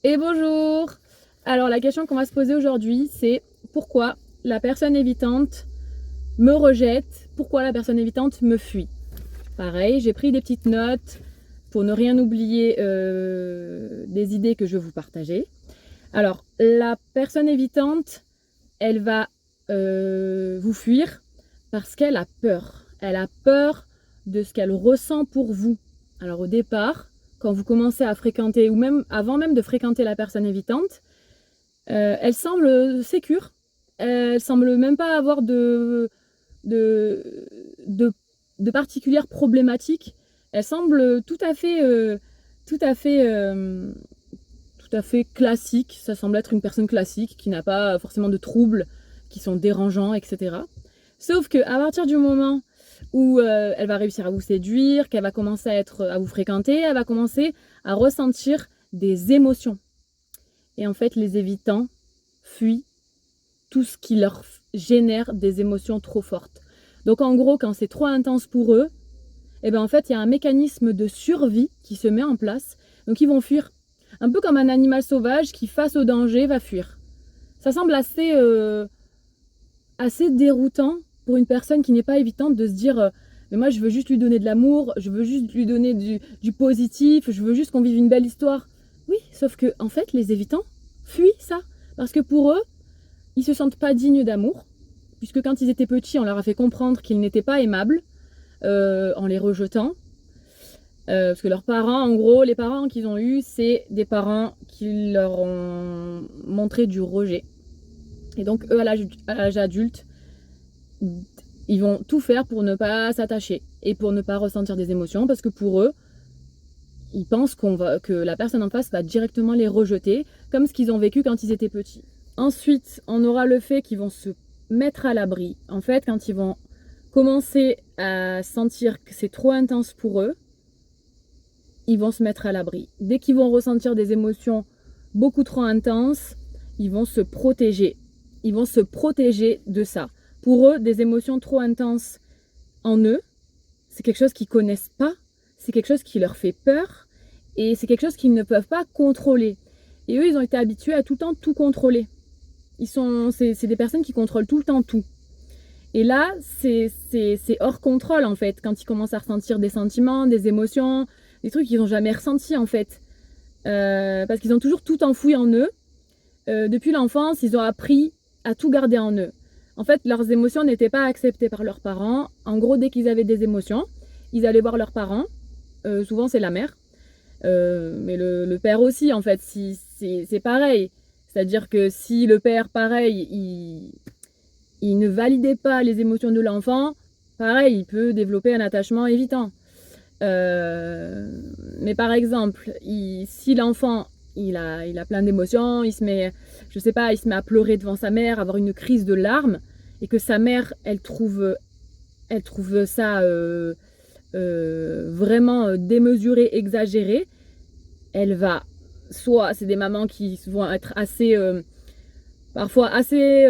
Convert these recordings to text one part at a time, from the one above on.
Et bonjour! Alors la question qu'on va se poser aujourd'hui, c'est pourquoi la personne évitante me rejette, pourquoi la personne évitante me fuit. Pareil, j'ai pris des petites notes pour ne rien oublier des idées que je vais vous partager. Alors la personne évitante, elle va vous fuir parce qu'elle a peur. Elle a peur de ce qu'elle ressent pour vous. Alors au départ, quand vous commencez à fréquenter, ou même avant même de fréquenter la personne évitante, elle semble sécure. Elle semble même pas avoir de, de, de particulières problématiques. Elle semble tout à fait, tout à fait classique. Ça semble être une personne classique qui n'a pas forcément de troubles qui sont dérangeants, etc. Sauf que à partir du moment où elle va réussir à vous séduire, qu'elle va commencer à vous fréquenter, elle va commencer à ressentir des émotions. Et en fait, les évitants fuient tout ce qui leur génère des émotions trop fortes. Donc en gros, quand c'est trop intense pour eux, et ben en fait, il y a un mécanisme de survie qui se met en place. Donc ils vont fuir. Un peu comme un animal sauvage qui, face au danger, va fuir. Ça semble assez déroutant pour une personne qui n'est pas évitante de se dire mais moi je veux juste lui donner de l'amour, je veux juste lui donner du positif, je veux juste qu'on vive une belle histoire. Oui, sauf que en fait les évitants fuient ça. Parce que pour eux, ils se sentent pas dignes d'amour, puisque quand ils étaient petits, on leur a fait comprendre qu'ils n'étaient pas aimables en les rejetant. Parce que leurs parents, en gros, les parents qu'ils ont eus, c'est des parents qui leur ont montré du rejet. Et donc, eux, à l'âge adulte, ils vont tout faire pour ne pas s'attacher et pour ne pas ressentir des émotions, parce que pour eux, ils pensent que la personne en face va directement les rejeter, comme ce qu'ils ont vécu quand ils étaient petits. Ensuite, on aura le fait qu'ils vont se mettre à l'abri. En fait, quand ils vont commencer à sentir que c'est trop intense pour eux, ils vont se mettre à l'abri. Dès qu'ils vont ressentir des émotions beaucoup trop intenses, ils vont se protéger. Ils vont se protéger de ça. Pour eux, des émotions trop intenses en eux, c'est quelque chose qu'ils connaissent pas, c'est quelque chose qui leur fait peur et c'est quelque chose qu'ils ne peuvent pas contrôler. Et eux, ils ont été habitués à tout le temps tout contrôler. C'est des personnes qui contrôlent tout le temps tout. Et là, c'est hors contrôle en fait, quand ils commencent à ressentir des sentiments, des émotions, des trucs qu'ils n'ont jamais ressentis en fait. Parce qu'ils ont toujours tout enfoui en eux. Depuis l'enfance, ils ont appris à tout garder en eux. En fait, leurs émotions n'étaient pas acceptées par leurs parents. En gros, dès qu'ils avaient des émotions, ils allaient voir leurs parents. Souvent, c'est la mère. Mais le père aussi, en fait, c'est pareil. C'est-à-dire que si le père, pareil, il ne validait pas les émotions de l'enfant, pareil, il peut développer un attachement évitant. Mais par exemple, si l'enfant il a plein d'émotions, il se met, je sais pas, il se met à pleurer devant sa mère, avoir une crise de larmes, et que sa mère, elle trouve ça vraiment démesuré, exagéré, elle va, soit c'est des mamans qui vont être assez parfois assez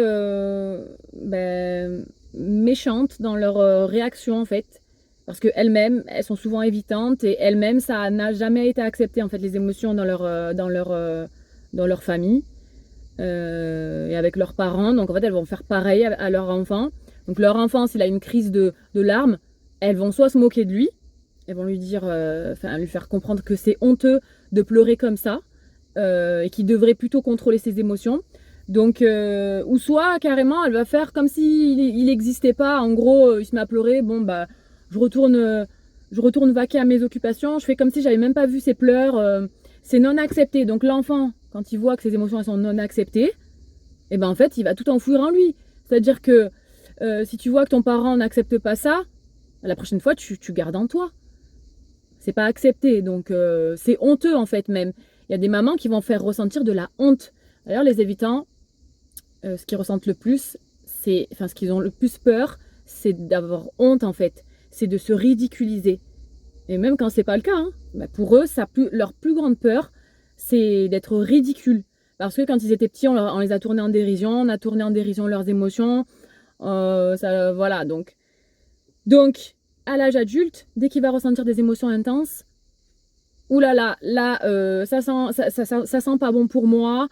méchantes dans leur réaction en fait. Parce qu'elles-mêmes, elles sont souvent évitantes et elles-mêmes, ça n'a jamais été accepté en fait les émotions dans leur famille et avec leurs parents. Donc en fait, elles vont faire pareil à leur enfant. Donc leur enfant, s'il a une crise de larmes, elles vont soit se moquer de lui, elles vont lui dire, lui faire comprendre que c'est honteux de pleurer comme ça et qu'il devrait plutôt contrôler ses émotions. Donc, ou soit carrément, elle va faire comme s'il n'existait pas. En gros, il se met à pleurer. Bon, bah, je retourne, je retourne vaquer à mes occupations. Je fais comme si j'avais même pas vu ses pleurs. C'est non accepté. Donc, l'enfant, quand il voit que ses émotions elles sont non acceptées, et ben en fait, il va tout enfouir en lui. C'est-à-dire que si tu vois que ton parent n'accepte pas ça, la prochaine fois, tu gardes en toi. C'est pas accepté. Donc, c'est honteux en fait même. Il y a des mamans qui vont faire ressentir de la honte. D'ailleurs, les évitants, ce qu'ils ressentent le plus, ce qu'ils ont le plus peur, c'est d'avoir honte en fait. C'est de se ridiculiser. Et même quand c'est pas le cas, hein, bah pour eux, leur plus grande peur, c'est d'être ridicule. Parce que quand ils étaient petits, on les a tournés en dérision, on a tourné en dérision leurs émotions. Voilà, donc, à l'âge adulte, dès qu'il va ressentir des émotions intenses, ouh là, ça sent pas bon pour moi,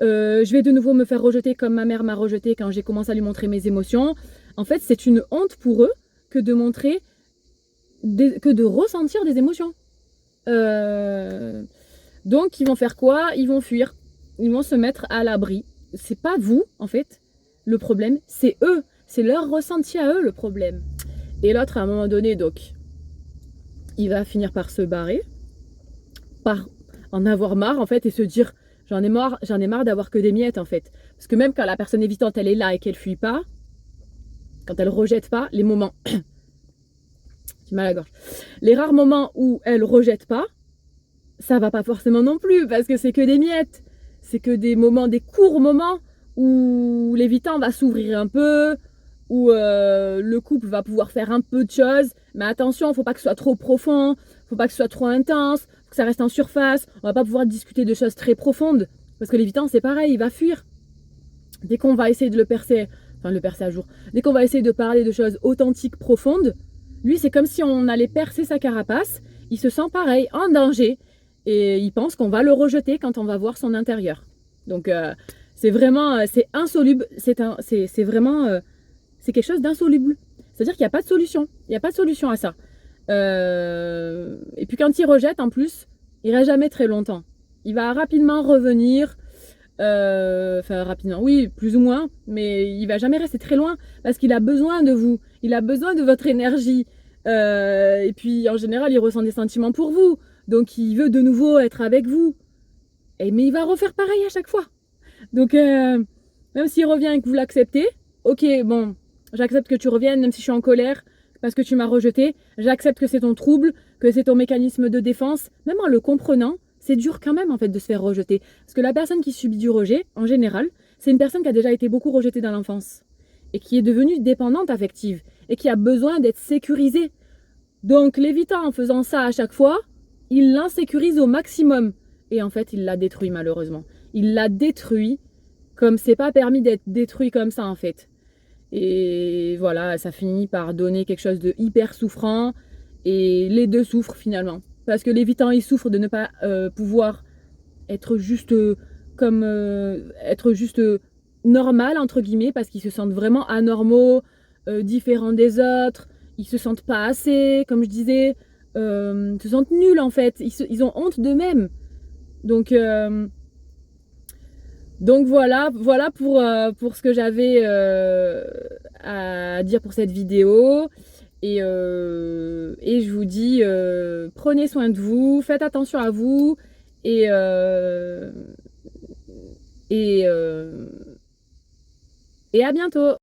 je vais de nouveau me faire rejeter comme ma mère m'a rejeté quand j'ai commencé à lui montrer mes émotions. En fait, c'est une honte pour eux que de montrer, que de ressentir des émotions. Donc, ils vont faire quoi? Ils vont fuir, ils vont se mettre à l'abri. C'est pas vous, en fait, le problème, c'est eux, c'est leur ressenti à eux le problème. Et l'autre, à un moment donné, donc, il va finir par se barrer, par en avoir marre en fait et se dire j'en ai marre d'avoir que des miettes en fait. Parce que même quand la personne évitante elle est là et qu'elle fuit pas, quand elle rejette pas, les moments j'ai mal à la gorge. Les rares moments où elle rejette pas, ça va pas forcément non plus parce que c'est que des miettes. C'est que des moments, des courts moments où l'évitant va s'ouvrir un peu, où le couple va pouvoir faire un peu de choses, mais attention, faut pas que ce soit trop profond, faut pas que ce soit trop intense, faut que ça reste en surface, on va pas pouvoir discuter de choses très profondes, parce que l'évitant c'est pareil, il va fuir. Dès qu'on va essayer de le percer à jour, dès qu'on va essayer de parler de choses authentiques, profondes, lui c'est comme si on allait percer sa carapace, il se sent pareil, en danger, et il pense qu'on va le rejeter quand on va voir son intérieur. Donc c'est vraiment, c'est insoluble, c'est vraiment... c'est quelque chose d'insoluble. C'est-à-dire qu'il n'y a pas de solution. Il n'y a pas de solution à ça. Et puis quand il rejette, en plus, il ne reste jamais très longtemps. Il va rapidement revenir. Enfin, rapidement, oui, plus ou moins. Mais il ne va jamais rester très loin parce qu'il a besoin de vous. Il a besoin de votre énergie. Et puis, en général, il ressent des sentiments pour vous. Donc, il veut de nouveau être avec vous. Mais il va refaire pareil à chaque fois. Donc, même s'il revient et que vous l'acceptez, ok, bon, j'accepte que tu reviennes, même si je suis en colère, parce que tu m'as rejeté. J'accepte que c'est ton trouble, que c'est ton mécanisme de défense. Même en le comprenant, c'est dur quand même, en fait, de se faire rejeter. Parce que la personne qui subit du rejet, en général, c'est une personne qui a déjà été beaucoup rejetée dans l'enfance. Et qui est devenue dépendante affective. Et qui a besoin d'être sécurisée. Donc, l'évitant en faisant ça à chaque fois, il l'insécurise au maximum. Et en fait, il l'a détruit, malheureusement. Il l'a détruit comme c'est pas permis d'être détruit comme ça, en fait. Et voilà, ça finit par donner quelque chose de hyper souffrant. Et les deux souffrent finalement. Parce que l'évitant, il souffre de ne pas pouvoir être juste être juste normal, entre guillemets, parce qu'ils se sentent vraiment anormaux, différents des autres. Ils se sentent pas assez, comme je disais. Ils se sentent nuls en fait. Ils ont honte d'eux-mêmes. Donc voilà pour ce que j'avais à dire pour cette vidéo. Et je vous dis, prenez soin de vous, faites attention à vous et, et, euh, et à bientôt.